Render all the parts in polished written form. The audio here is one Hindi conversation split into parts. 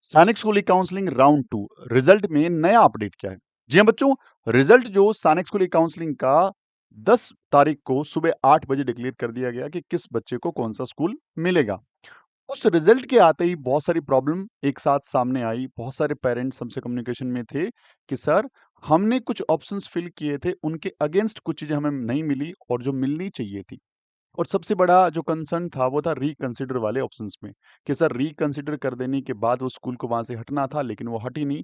सैनिक स्कूली काउंसलिंग राउंड 2 रिजल्ट में नया अपडेट क्या है? जी हाँ बच्चों, रिजल्ट जो सैनिक स्कूली काउंसलिंग का 10 तारीख को सुबह 8 बजे डिक्लेयर कर दिया गया कि किस बच्चे को कौन-सा स्कूल मिलेगा। उस रिजल्ट के आते ही बहुत सारी प्रॉब्लम एक साथ सामने आई। बहुत सारे पेरेंट्स हमसे कम्युनिकेशन में थे कि सर हमने कुछ ऑप्शंस फिल किए थे, उनके अगेंस्ट कुछ चीज़ें हमें नहीं मिली और जो मिलनी चाहिए थी। और सबसे बड़ा जो कंसर्न था वो था रिकंसिडर वाले ऑप्शंस में, कि सर रिकंसिडर कर देने के बाद वो स्कूल को वहाँ से हटना था लेकिन वो हट ही नहीं।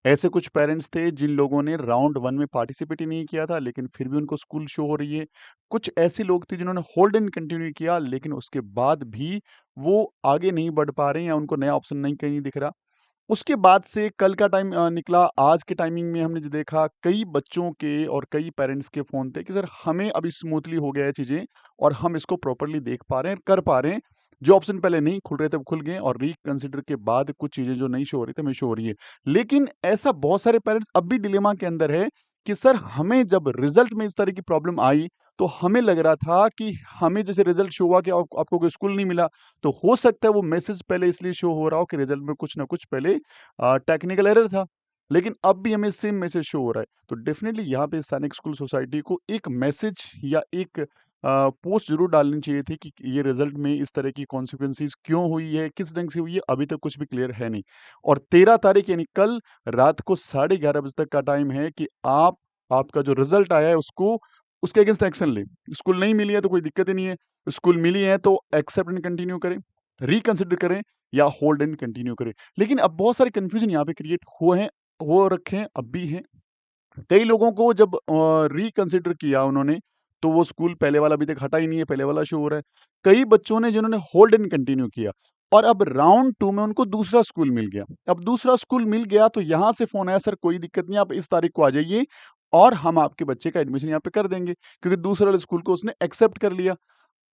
ऐसे कुछ पेरेंट्स थे जिन लोगों ने राउंड 1 में पार्टिसिपेट ही नहीं किया था लेकिन फिर भी उनको स्कूल शो हो रही है। कुछ ऐसे लोग थे जिन्होंने होल्ड एंड कंटिन्यू किया लेकिन उसके बाद भी वो आगे नहीं बढ़ पा रहे हैं या उनको नया ऑप्शन नहीं कहीं दिख रहा। उसके बाद से कल का टाइम निकला, आज के टाइमिंग में हमने जो देखा कई बच्चों के और कई पेरेंट्स के फ़ोन थे कि सर हमें अभी स्मूथली हो गया है चीज़ें और हम इसको प्रॉपर्ली देख पा रहे हैं, कर पा रहे हैं। जो ऑप्शन पहले नहीं खुल रहे थे, वो खुल गए और रिकंसिडर के बाद कुछ चीज़ें जो नहीं शो हो रही थी, हमें शो हो रही है। लेकिन ऐसा बहुत सारे पेरेंट्स अब भी डिलेमा के अंदर है कि सर हमें जब रिज़ल्ट में इस तरह की प्रॉब्लम आई, तो हमें लग रहा था कि हमें जैसे रिज़ल्ट शो हुआ कि आपको कोई स्कूल नहीं मिला, तो हो सकता है वो मैसेज पहले इसलिए शो हो रहा हो कि रिज़ल्ट में कुछ ना कुछ पहले टेक्निकल एरर था। लेकिन अब भी हमें सेम मैसेज शो हो रहा है। तो डेफ़िनिटली यहाँ पे सैनिक स्कूल सोसाइटी को एक मैसेज या एक पोस्ट ज़रूर डालनी चाहिए थी कि ये रिज़ल्ट में इस तरह की कॉन्सिक्वेंसेज़ क्यों हुई है, किस ढंग से हुई है, अभी तक कुछ भी क्लियर है नहीं। और 13 तारीख यानी कल रात को 11:30 बजे तक का टाइम है कि आपका जो रिज़ल्ट आया है उसको उसके अगेंस्ट एक्शन लें। स्कूल नहीं मिली है तो कोई दिक्कत ही नहीं है। स्कूल मिली है तो एक्सेप्ट एंड कंटिन्यू करें, रिकंसिडर करें या होल्ड एंड कंटिन्यू करें। लेकिन अब बहुत सारे कन्फ्यूज़न यहाँ पे क्रिएट हुए हैं, हो रखे हैं, अब भी हैं। कई लोगों को जब रिकंसिडर किया उन्होंने, तो वो स्कूल पहले वाला अभी तक हटा ही नहीं है, पहले वाला शो हो रहा है। कई बच्चों ने जिन्होंने होल्ड एंड कंटिन्यू किया और अब राउंड 2 में उनको दूसरा स्कूल मिल गया। अब दूसरा स्कूल मिल गया तो यहाँ से फ़ोन आया, सर कोई दिक्कत नहीं, आप इस तारीख को आ जाइए और हम आपके बच्चे का एडमिशन यहाँ पे कर देंगे, क्योंकि दूसरे वाले स्कूल को उसने एक्सेप्ट कर लिया।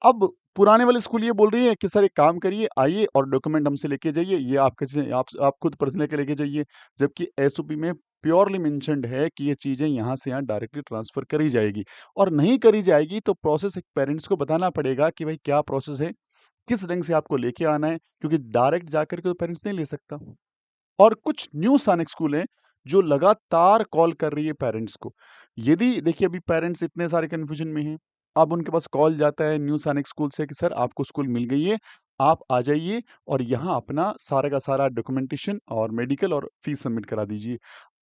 अब पुराने वाले स्कूल ये बोल रही है कि सर एक काम करिए, आइए और डॉक्यूमेंट हमसे लेके जाइए, ये आपके चीज़ें आप खुद पर्सनल लेके लेके जाइए। जबकि एसओपी में प्योरली मेंशन्ड है कि ये चीज़ें यहाँ से यहाँ डायरेक्टली ट्रांसफ़र करी जाएगी और नहीं करी जाएगी तो प्रोसेस एक पेरेंट्स को बताना पड़ेगा कि भाई क्या प्रोसेस है, किस ढंग से आपको लेके आना है, क्योंकि डायरेक्ट जाकर के तो पेरेंट्स नहीं ले सकता। और कुछ न्यू सैनिक स्कूल हैं, जो लगातार कॉल कर रही है पेरेंट्स को। यदि देखिए अभी पेरेंट्स इतने सारे कन्फ्यूजन में हैं, अब उनके पास कॉल जाता है न्यू सैनिक स्कूल से कि सर आपको स्कूल मिल गई है, आप आ जाइए और यहाँ अपना सारा का सारा डॉक्यूमेंटेशन और मेडिकल और फीस सबमिट करा दीजिए।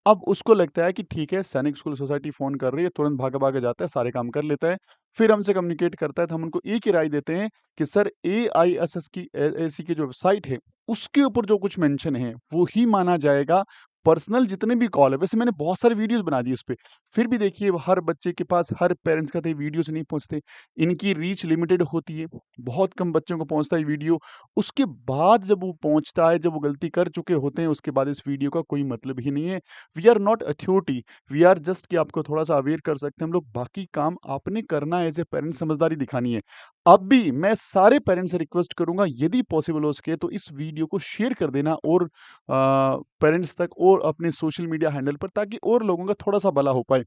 अब उसको लगता है कि ठीक है, सैनिक स्कूल सोसाइटी फ़ोन कर रही है, तुरंत भागा-भागा जाता है, सारे काम कर लेता है। फिर हमसे कम्युनिकेट करता है तो हम उनको एक ही राय देते हैं कि सर एआईएसएस की एसी की जो वेबसाइट है, उसके ऊपर जो कुछ मेंशन है, वो ही माना जाएगा। पर्सनल जितने भी कॉल है, वैसे मैंने बहुत सारी वीडियोज़ बना दी इस पे। फिर भी देखिए हर बच्चे के पास, हर पेरेंट्स का तो ये वीडियोज़ नहीं पहुँचते। इनकी रीच लिमिटेड होती है, बहुत कम बच्चों को पहुँचता है वीडियो। उसके बाद जब वो पहुँचता है, जब वो गलती कर चुके होते हैं, उसके बाद इस वीडियो का कोई मतलब ही नहीं है। We are not authority, we are just कि आपको थोड़ा-सा अवेयर कर सकते हैं हम लोग, बाकी काम आपने करना है, एज़ ए पेरेंट्स समझदारी दिखानी है। अब भी मैं सारे पेरेंट्स से रिक्वेस्ट करूँगा, यदि पॉसिबल हो सके तो इस वीडियो को शेयर कर देना और पेरेंट्स तक और अपने सोशल मीडिया हैंडल पर, ताकि और लोगों का थोड़ा-सा भला हो पाए।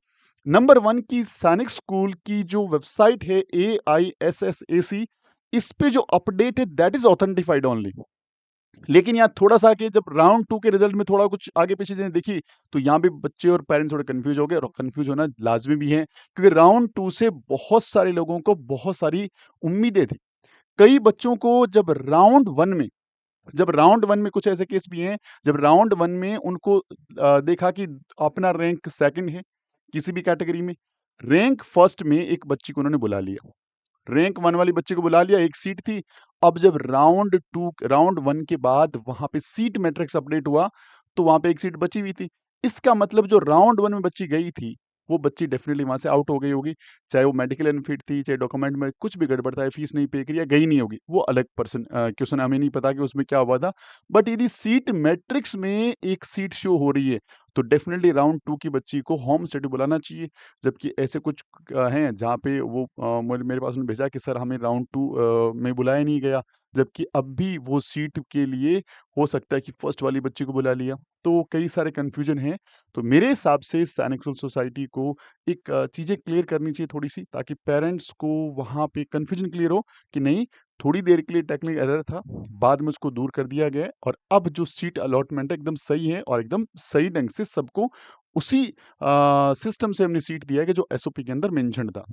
नंबर 1 की सैनिक स्कूल की जो वेबसाइट है AISSAC, इस पे जो अपडेट है दैट इज़ ऑथेंटिफाइड ओनली। लेकिन यहाँ थोड़ा-सा कि जब राउंड 2 के रिजल्ट में थोड़ा कुछ आगे-पीछे चीज़ें दिखी, तो यहाँ पे बच्चे और पेरेंट्स थोड़े कन्फ्यूज़ हो गए और कन्फ्यूज़ होना लाज़मी भी है, क्योंकि राउंड 2 से बहुत सारे लोगों को बहुत सारी उम्मीदें थी। कई बच्चों को जब राउंड 1 में कुछ ऐसे केस भी हैं, जब राउंड 1 में उनको देखा कि अपना रैंक 2nd है, किसी भी कैटेगरी में, रैंक 1st में एक बच्ची को उन्होंने बुला लिया। रैंक 1 वाली बच्ची को बुला लिया, एक सीट थी। अब जब राउंड 1 के बाद वहाँ पे सीट मैट्रिक्स अपडेट हुआ, तो वहाँ पे एक सीट बची हुई थी। इसका मतलब जो राउंड 1 में बच्ची गई थी, वो बच्ची डेफ़िनिटली वहाँ से आउट हो गई होगी। चाहे वो मेडिकल अनफिट थी, चाहे डॉक्यूमेंट में कुछ भी गड़बड़ था, या फीस नहीं पे करी या गई नहीं होगी, वो अलग क्वेश्चन, हमें नहीं पता कि उसमें क्या हुआ था। बट यदि सीट मैट्रिक्स में एक सीट शो हो रही है, तो डेफ़िनिटली राउंड 2 की बच्ची को होम स्टडी बुलाना चाहिए। जबकि ऐसे कुछ हैं जहाँ पे वो मेरे मेरे पास उन्होंने भेजा कि सर हमें राउंड 2 में बुलाया नहीं गया, जबकि अब भी वो सीट के लिए हो सकता है कि फर्स्ट वाली बच्ची को बुला लिया। तो कई सारे कन्फ्यूजन हैं। तो मेरे हिसाब से सैनिक स्कूल सोसाइटी को एक चीज़ें क्लियर करनी चाहिए थोड़ी-सी, ताकि पेरेंट्स को वहाँ पे कन्फ्यूजन क्लियर हो कि नहीं, थोड़ी देर के लिए टेक्निकल एरर था, बाद में उसको दूर कर दिया गया है और अब जो सीट अलॉटमेंट है एकदम सही है और एकदम सही ढंग से सबको उसी सिस्टम से हमने सीट दिया है कि जो एसओपी के अंदर मेंशन्ड था।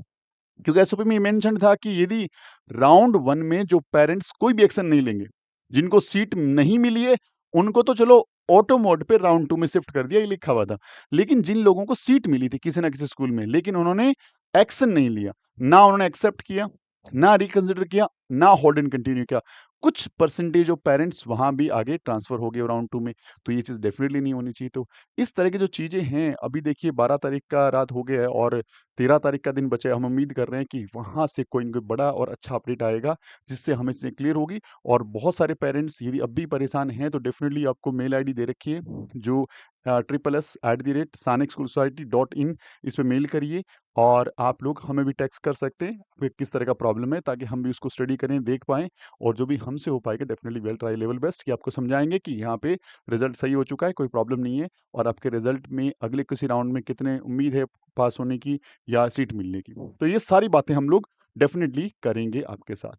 क्योंकि एसओपी में मेंशन था कि यदि राउंड 1 में जो पेरेंट्स कोई भी एक्शन नहीं लेंगे, जिनको सीट नहीं मिली है, उनको तो चलो ऑटो मोड पे राउंड 2 में शिफ्ट कर दिया, ये लिखा हुआ था। लेकिन जिन लोगों को सीट मिली थी किसी ना किसी स्कूल में, लेकिन उन्होंने एक्शन नहीं लिया, ना उन्होंने एक्सेप्ट किया, ना रिकंसिडर किया, ना होल्ड एंड कंटिन्यू किया। कुछ परसेंटेज ऑफ पेरेंट्स वहाँ भी आगे ट्रांसफर हो गए राउंड 2 में, तो ये चीज़ डेफिनिटली नहीं होनी चाहिए। तो इस तरह की जो चीज़ें हैं, अभी देखिए 12 तारीख का रात हो गया है और 13 तारीख का दिन बचा है। हम उम्मीद कर रहे हैं कि वहाँ से कोई न कोई बड़ा और अच्छा अपडेट आएगा, जिससे हमें चीज़ें क्लियर होगी। और बहुत सारे पेरेंट्स यदि अब भी परेशान हैं, तो डेफ़िनिटली आपको मेल आईडी दे रखी है, जो SSS@sanexschoolsociety.in, इस पे मेल करिए और आप लोग हमें भी टेक्स्ट कर सकते हैं कि किस तरह का प्रॉब्लम है, ताकि हम भी उसको स्टडी करें, देख पाएँ और जो भी हमसे हो पाएगा definitely will try level best कि आपको समझाएँगे कि यहाँ पे रिज़ल्ट सही हो चुका है, कोई प्रॉब्लम नहीं है और आपके रिज़ल्ट में अगले किसी राउंड में कितने उम्मीद है पास होने की या सीट मिलने की। तो ये सारी बातें हम लोग डेफ़िनिटली करेंगे आपके साथ।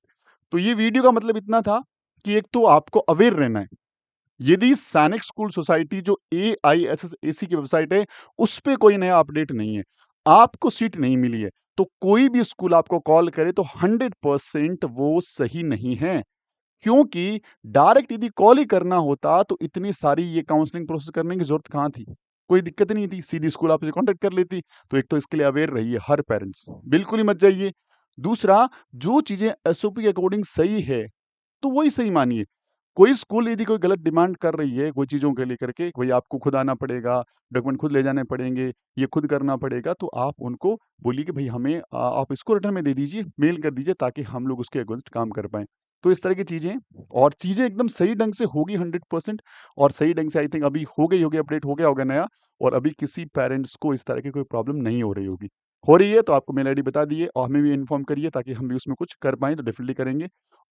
तो ये वीडियो का मतलब इतना था कि एक तो आपको अवेयर रहना है। यदि सैनिक स्कूल सोसाइटी जो AISSAC की वेबसाइट है, उस पे कोई नया अपडेट नहीं है, आपको सीट नहीं मिली है, तो कोई भी स्कूल आपको कॉल करे तो 100% वो सही नहीं है। क्योंकि डायरेक्ट यदि कॉल ही करना होता तो इतनी सारी ये काउंसलिंग प्रोसेस करने की ज़रूरत कहाँ थी? कोई दिक्कत नहीं थी, सीधी स्कूल आपसे कॉन्टैक्ट कर लेती। तो एक तो इसके लिए अवेयर रहिए हर पेरेंट्स, बिल्कुल ही मत जाइए। दूसरा, जो चीज़ें एसओपी के अकॉर्डिंग सही है, तो वही सही मानिए। कोई स्कूल यदि कोई गलत डिमांड कर रही है कोई चीज़ों के लेकर के, भई आपको खुद आना पड़ेगा, डॉक्यूमेंट खुद ले जाने पड़ेंगे, ये खुद करना पड़ेगा, तो आप उनको बोलिए कि भई हमें आप इसको रिटर्न में दे दीजिए, मेल कर दीजिए ताकि हम लोग उसके अगेंस्ट काम कर पाएँ। तो इस तरह की चीज़ें और चीज़ें एकदम सही ढंग से होगी 100% और सही ढंग से आई थिंक अभी हो गई होगी, अपडेट हो गया होगा नया और अभी किसी पेरेंट्स को इस तरह की कोई प्रॉब्लम नहीं हो रही होगी। हो रही है तो आपको मेल आईडी बता दिए और हमें भी इन्फॉर्म करिए ताकि हम भी उसमें कुछ कर पाएँ तो डेफ़िनिटली करेंगे।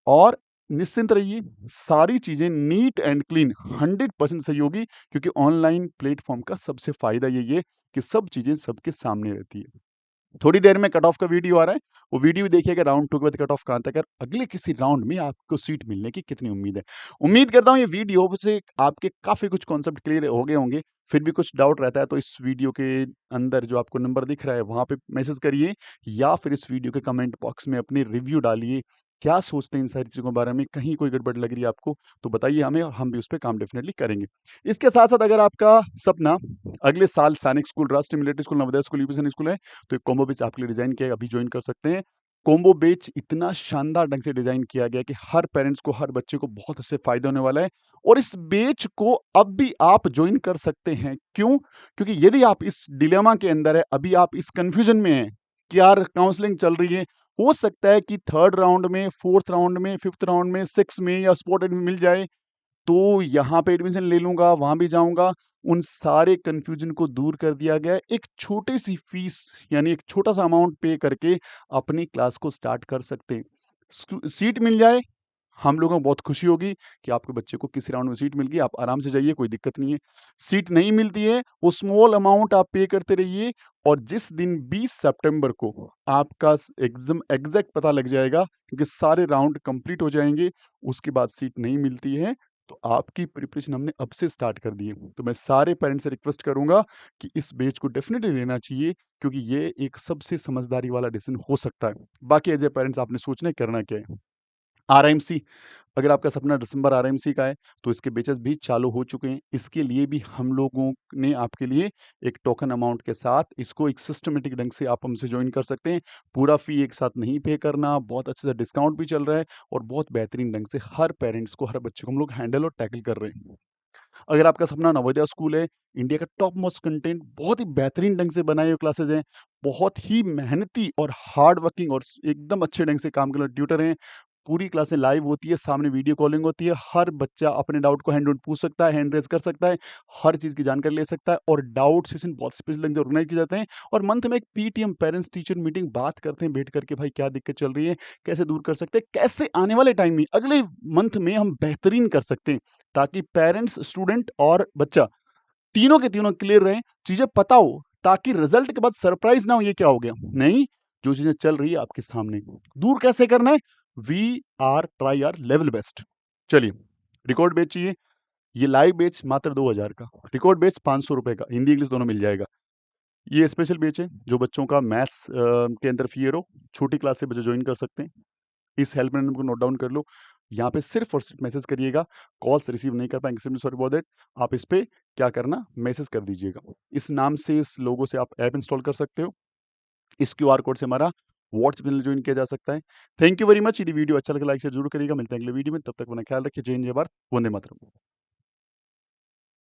और निश्चिंत रहिए, सारी चीज़ें नीट एंड क्लीन 100% सही होगी क्योंकि ऑनलाइन प्लेटफ़ॉर्म का सबसे फ़ायदा यही है कि सब चीज़ें सबके सामने रहती है। थोड़ी देर में कट ऑफ का वीडियो आ रहा है, वो वीडियो देखिएगा राउंड 2 के बाद कट ऑफ कहाँ तक है और अगले किसी राउंड में आपको सीट मिलने की कितनी उम्मीद है। उम्मीद करता हूँ ये वीडियो से आपके काफ़ी कुछ कॉन्सेप्ट क्लियर हो गए होंगे। फिर भी कुछ डाउट रहता है तो इस वीडियो के अंदर जो आपको नंबर दिख रहा है वहाँ पे मैसेज करिए या फिर इस वीडियो के कमेंट बॉक्स में अपने रिव्यू डालिए। क्या सोचते हैं इन सारी चीज़ों के बारे में? कहीं कोई गड़बड़ लग रही है आपको तो बताइए हमें और हम भी उस पे काम डेफ़िनिटली करेंगे। इसके साथ-साथ अगर आपका सपना अगले साल सैनिक स्कूल, राष्ट्रीय military school, Navodaya school, UP सैनिक स्कूल है तो एक कॉम्बो बैच आपके लिए डिज़ाइन किया है, अभी जॉइन कर सकते हैं। कॉम्बो बैच इतना शानदार ढंग से डिज़ाइन किया गया है कि हर पेरेंट्स को, हर बच्चे को बहुत इससे फ़ायदा होने वाला है और इस बैच को अब भी आप जॉइन कर सकते हैं। क्यों? क्योंकि यदि आप इस डिलेमा के अंदर हैं, अभी आप इस कन्फ्यूज़न में हैं कि यार काउंसलिंग चल रही है, हो सकता है कि 3rd राउंड में, 4th राउंड में, 5th राउंड में, 6th में या स्पॉट एडमिट मिल जाए तो यहाँ पे एडमिशन ले लूँगा, वहाँ भी जाऊँगा, उन सारे कन्फ्यूज़न को दूर कर दिया गया है। एक छोटी-सी फ़ीस यानी एक छोटा-सा अमाउंट पे करके अपनी क्लास को स्टार्ट कर सकते हैं। सीट मिल जाए, हम लोगों को बहुत खुशी होगी कि आपके बच्चे को किसी राउंड में सीट मिल गई, आप आराम से जाइए, कोई दिक्कत नहीं है। सीट नहीं मिलती है, वो स्मॉल अमाउंट आप पे करते रहिए और जिस दिन 20 सितंबर को आपका एग्ज़ाम एग्ज़ैक्ट पता लग जाएगा क्योंकि सारे राउंड कंप्लीट हो जाएँगे, उसके बाद सीट नहीं मिलती है, तो आपकी प्रिपरेशन हमने अब से स्टार्ट कर दी है। तो मैं सारे पेरेंट्स से रिक्वेस्ट करूँगा कि इस बैच को डेफ़िनिटली लेना चाहिए क्योंकि ये एक सबसे समझदारी वाला डिसीज़न हो सकता है। बाकी एज़ अ पेरेंट्स आपने सोचना है करना क्या है। आरएमसी, अगर आपका सपना दिसंबर आरएमसी का है, तो इसके बैचेज़ भी चालू हो चुके हैं। इसके लिए भी हम लोगों ने आपके लिए एक टोकन अमाउंट के साथ इसको एक सिस्टमैटिक ढंग से आप हमसे जॉइन कर सकते हैं। पूरा फ़ी एक साथ नहीं पे करना, बहुत अच्छे से डिस्काउंट भी चल रहा है और बहुत बेहतरीन ढंग से हर पेरेंट्स को, हर बच्चे को हम लोग हैंडल और टैकल कर रहे हैं। अगर आपका सपना नवोदय स्कूल है, इंडिया का टॉप मोस्ट कंटेंट बहुत ही बेहतरीन ढंग से बनाए हुए क्लासेज़ हैं, बहुत ही मेहनती और हार्ड वर्किंग और एकदम अच्छे ढंग से काम करने वाले ट्यूटर हैं। पूरी क्लासें लाइव होती है, सामने वीडियो कॉलिंग होती है, हर बच्चा अपने डाउट को हैंड आउट पूछ सकता है, हैंड रेज़ कर सकता है, हर चीज़ की जानकारी ले सकता है और डाउट सेशन बहुत स्पेशल ढंग से ऑर्गेनाइज़ किए जाते हैं और मंथ में एक पीटीएम पेरेंट्स टीचर मीटिंग बात करते हैं बैठ कर के भाई क्या दिक्कत चल रही है, कैसे दूर कर सकते हैं, कैसे आने वाले टाइम में अगले मंथ में हम बेहतरीन कर सकते हैं। ताकि पेरेंट्स, स्टूडेंट और बच्चा तीनों के तीनों क्लियर रहें, चीज़ें पता हो ताकि रिजल्ट के बाद सरप्राइज़ ना हो ये क्या हो गया? नहीं, जो चीज़ें चल रही है आपके सामने। दूर कैसे करना है? We are try our level best. चलिए, रिकॉर्ड बैच चाहिए, ये लाइव बैच मात्र 2000 का, रिकॉर्ड बैच 500 रुपए का, हिंदी इंग्लिश दोनों मिल जाएगा। ये स्पेशल बैच है जो बच्चों का मैथ्स के अंदर फियर हो, छोटी क्लास से बच्चे ज्वाइन कर सकते हैं। इस हेल्पलाइन नंबर को नोट डाउन कर लो, यहाँ पे सिर्फ और सिर्फ मैसेज करिएगा, कॉल्स रिसीव नहीं कर पाएंगे, एक्सट्रीमली सॉरी फॉर दैट। आप इस पे क्या करना, मैसेज कर दीजिएगा। इस नाम से, इस लोगो से आप ऐप इंस्टॉल कर सकते हो। इस क्यूआर कोड से हमारा व्हाट्सएप चैनल ज्वाइन किया जा सकता है। Thank you very much. यदि वीडियो अच्छा लगे लाइक शेयर जरूर करिएगा। मिलते हैं अगले वीडियो में, तब तक अपना ख्याल रखिए। जय हिंद, जय भारत, वंदे मातरम।